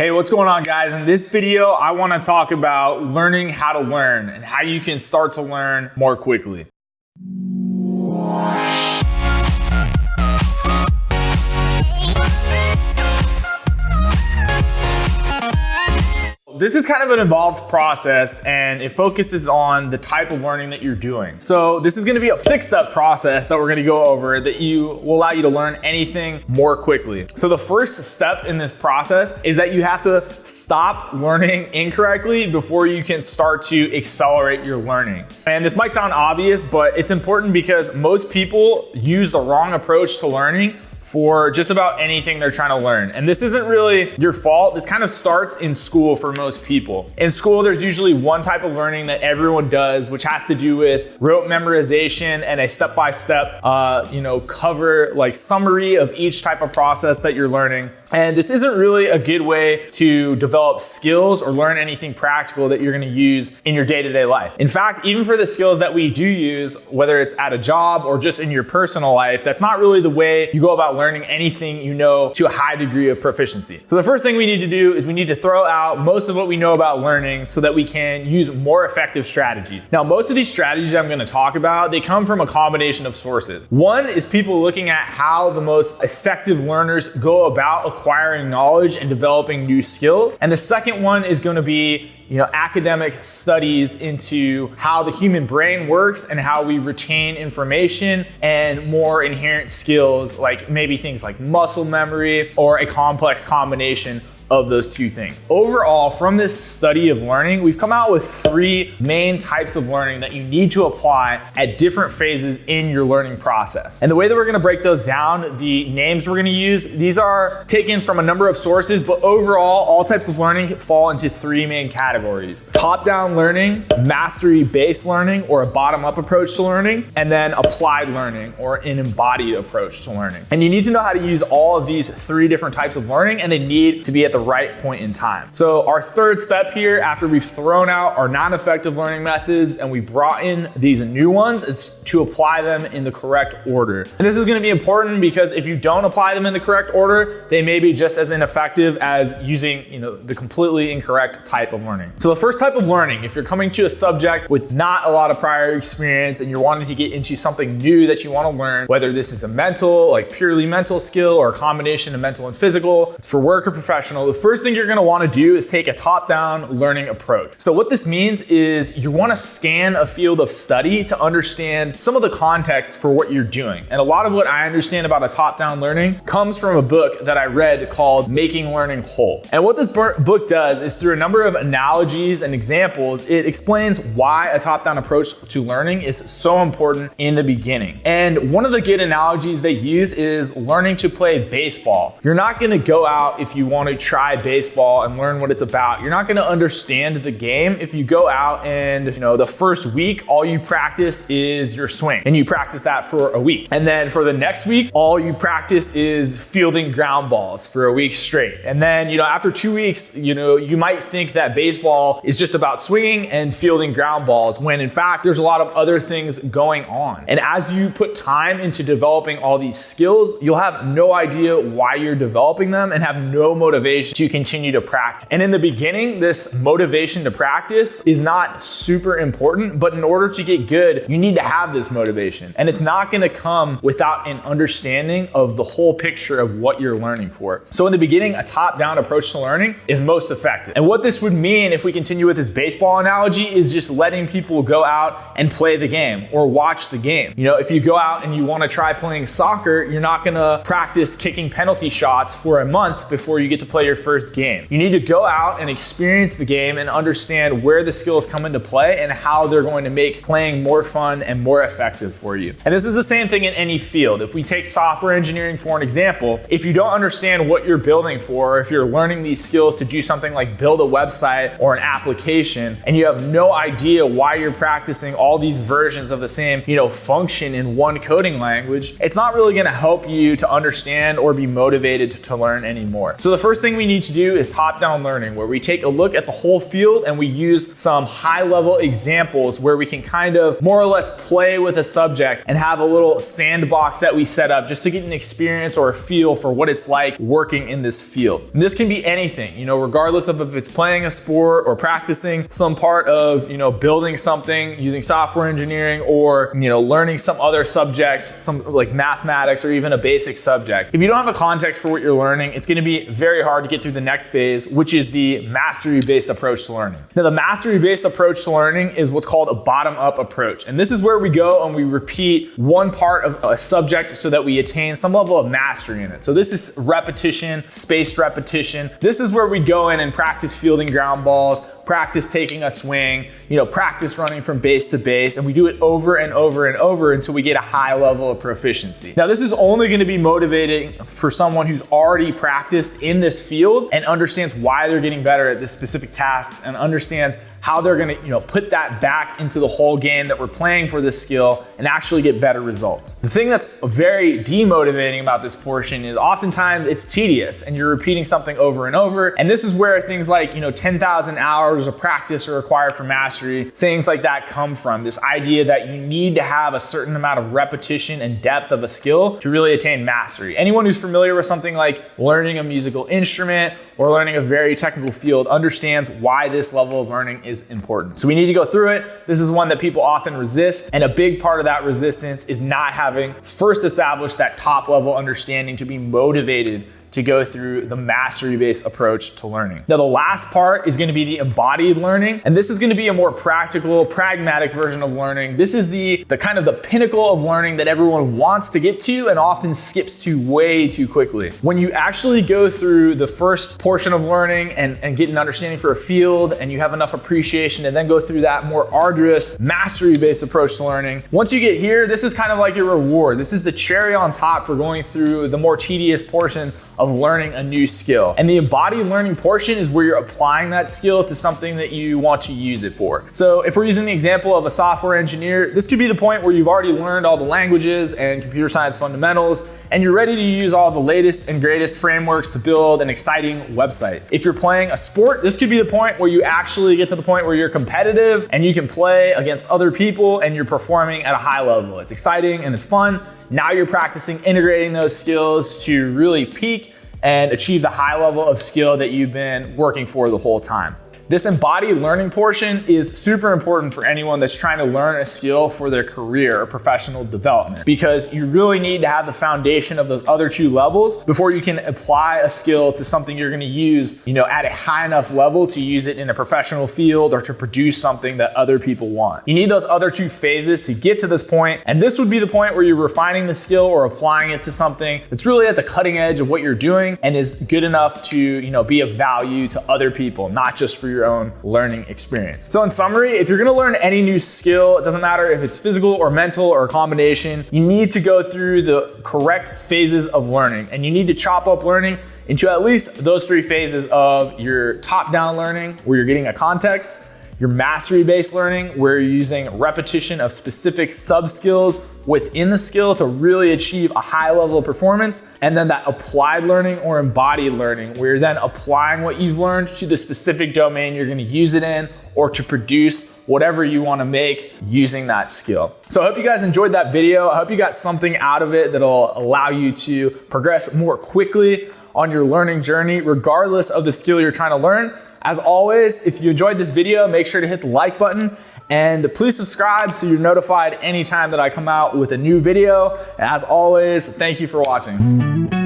Hey, what's going on, guys? In this video, I want to talk about learning how to learn and how you can start to learn more quickly. This is kind of an involved process and it focuses on the type of learning that you're doing. So this is going to be a 6-step process that we're going to go over that will allow you to learn anything more quickly. So the first step in this process is that you have to stop learning incorrectly before you can start to accelerate your learning. And this might sound obvious, but it's important because most people use the wrong approach to learning for just about anything they're trying to learn. And this isn't really your fault. This kind of starts in school for most people. In school, there's usually one type of learning that everyone does, which has to do with rote memorization and a step-by-step, cover, like summary of each type of process that you're learning. And this isn't really a good way to develop skills or learn anything practical that you're gonna use in your day-to-day life. In fact, even for the skills that we do use, whether it's at a job or just in your personal life, that's not really the way you go about learning anything you know to a high degree of proficiency. So the first thing we need to do is we need to throw out most of what we know about learning so that we can use more effective strategies. Now, most of these strategies I'm gonna talk about, they come from a combination of sources. One is people looking at how the most effective learners go about acquiring knowledge and developing new skills. And the second one is going to be academic studies into how the human brain works and how we retain information and more inherent skills, like maybe things like muscle memory or a complex combination of those two things. Overall, from this study of learning, we've come out with 3 main types of learning that you need to apply at different phases in your learning process. And the way that we're gonna break those down, the names we're gonna use, these are taken from a number of sources, but overall, all types of learning fall into 3 main categories: top-down learning, mastery-based learning, or a bottom-up approach to learning, and then applied learning, or an embodied approach to learning. And you need to know how to use all of these 3 different types of learning, and they need to be at the right point in time. So our third step here, after we've thrown out our non-effective learning methods and we brought in these new ones, is to apply them in the correct order. And this is going to be important because if you don't apply them in the correct order, they may be just as ineffective as using the completely incorrect type of learning. So the first type of learning, if you're coming to a subject with not a lot of prior experience and you're wanting to get into something new that you want to learn, whether this is a mental, like purely mental skill, or a combination of mental and physical, it's for work or professional, the first thing you're gonna wanna do is take a top-down learning approach. So what this means is you wanna scan a field of study to understand some of the context for what you're doing. And a lot of what I understand about a top-down learning comes from a book that I read called Making Learning Whole. And what this book does is, through a number of analogies and examples, it explains why a top-down approach to learning is so important in the beginning. And one of the good analogies they use is learning to play baseball. You're not gonna go out if you wanna try baseball and learn what it's about. You're not gonna understand the game if you go out and the first week, all you practice is your swing. And you practice that for a week. And then for the next week, all you practice is fielding ground balls for a week straight. And then, after 2 weeks, you might think that baseball is just about swinging and fielding ground balls, when in fact, there's a lot of other things going on. And as you put time into developing all these skills, you'll have no idea why you're developing them and have no motivation to continue to practice. And in the beginning, this motivation to practice is not super important, but in order to get good, you need to have this motivation. And it's not gonna come without an understanding of the whole picture of what you're learning for. So in the beginning, a top-down approach to learning is most effective. And what this would mean, if we continue with this baseball analogy, is just letting people go out and play the game or watch the game. If you go out and you wanna try playing soccer, you're not gonna practice kicking penalty shots for a month before you get to play your first game. You need to go out and experience the game and understand where the skills come into play and how they're going to make playing more fun and more effective for you. And this is the same thing in any field. If we take software engineering for an example, if you don't understand what you're building for, or if you're learning these skills to do something like build a website or an application, and you have no idea why you're practicing all these versions of the same, function in one coding language, it's not really gonna help you to understand or be motivated to learn anymore. So the first thing we we need to do is top-down learning, where we take a look at the whole field and we use some high-level examples where we can kind of more or less play with a subject and have a little sandbox that we set up just to get an experience or a feel for what it's like working in this field. And this can be anything, you know, regardless of if it's playing a sport or practicing some part of, you know, building something using software engineering, or, you know, learning some other subject, some like mathematics or even a basic subject. If you don't have a context for what you're learning, it's going to be very hard to get through the next phase, which is the mastery-based approach to learning. Now, the mastery-based approach to learning is what's called a bottom-up approach. And this is where we go and we repeat one part of a subject so that we attain some level of mastery in it. So this is repetition, spaced repetition. This is where we go in and practice fielding ground balls, practice taking a swing, you know, practice running from base to base, and we do it over and over and over until we get a high level of proficiency. Now, this is only going to be motivating for someone who's already practiced in this field and understands why they're getting better at this specific task and understands how they're gonna, you know, put that back into the whole game that we're playing for this skill and actually get better results. The thing that's very demotivating about this portion is oftentimes it's tedious and you're repeating something over and over. And this is where things like, you know, 10,000 hours of practice are required for mastery, sayings like that come from. This idea that you need to have a certain amount of repetition and depth of a skill to really attain mastery. Anyone who's familiar with something like learning a musical instrument or learning a very technical field understands why this level of learning is important. So we need to go through it. This is one that people often resist, and a big part of that resistance is not having first established that top level understanding to be motivated to go through the mastery-based approach to learning. Now, the last part is going to be the embodied learning, and this is going to be a more practical, pragmatic version of learning. This is the kind of the pinnacle of learning that everyone wants to get to and often skips to way too quickly. When you actually go through the first portion of learning and get an understanding for a field, and you have enough appreciation, and then go through that more arduous mastery-based approach to learning, once you get here, this is kind of like your reward. This is the cherry on top for going through the more tedious portion of learning a new skill. And the embodied learning portion is where you're applying that skill to something that you want to use it for. So if we're using the example of a software engineer, this could be the point where you've already learned all the languages and computer science fundamentals, and you're ready to use all the latest and greatest frameworks to build an exciting website. If you're playing a sport, this could be the point where you actually get to the point where you're competitive and you can play against other people and you're performing at a high level. It's exciting and it's fun. Now you're practicing integrating those skills to really peak and achieve the high level of skill that you've been working for the whole time. This embodied learning portion is super important for anyone that's trying to learn a skill for their career or professional development, because you really need to have the foundation of those other two levels before you can apply a skill to something you're going to use, you know, at a high enough level to use it in a professional field or to produce something that other people want. You need those other two phases to get to this point, and this would be the point where you're refining the skill or applying it to something that's really at the cutting edge of what you're doing and is good enough to, you know, be of value to other people, not just for your own learning experience. So in summary, if you're gonna learn any new skill, it doesn't matter if it's physical or mental or a combination, you need to go through the correct phases of learning, and you need to chop up learning into at least those three phases of your top-down learning, where you're getting a context, your mastery-based learning, where you're using repetition of specific sub-skills within the skill to really achieve a high level of performance, and then that applied learning or embodied learning, where you're then applying what you've learned to the specific domain you're gonna use it in, or to produce whatever you wanna make using that skill. So I hope you guys enjoyed that video. I hope you got something out of it that'll allow you to progress more quickly on your learning journey, regardless of the skill you're trying to learn. As always, if you enjoyed this video, make sure to hit the like button, and please subscribe so you're notified anytime that I come out with a new video. As always, thank you for watching.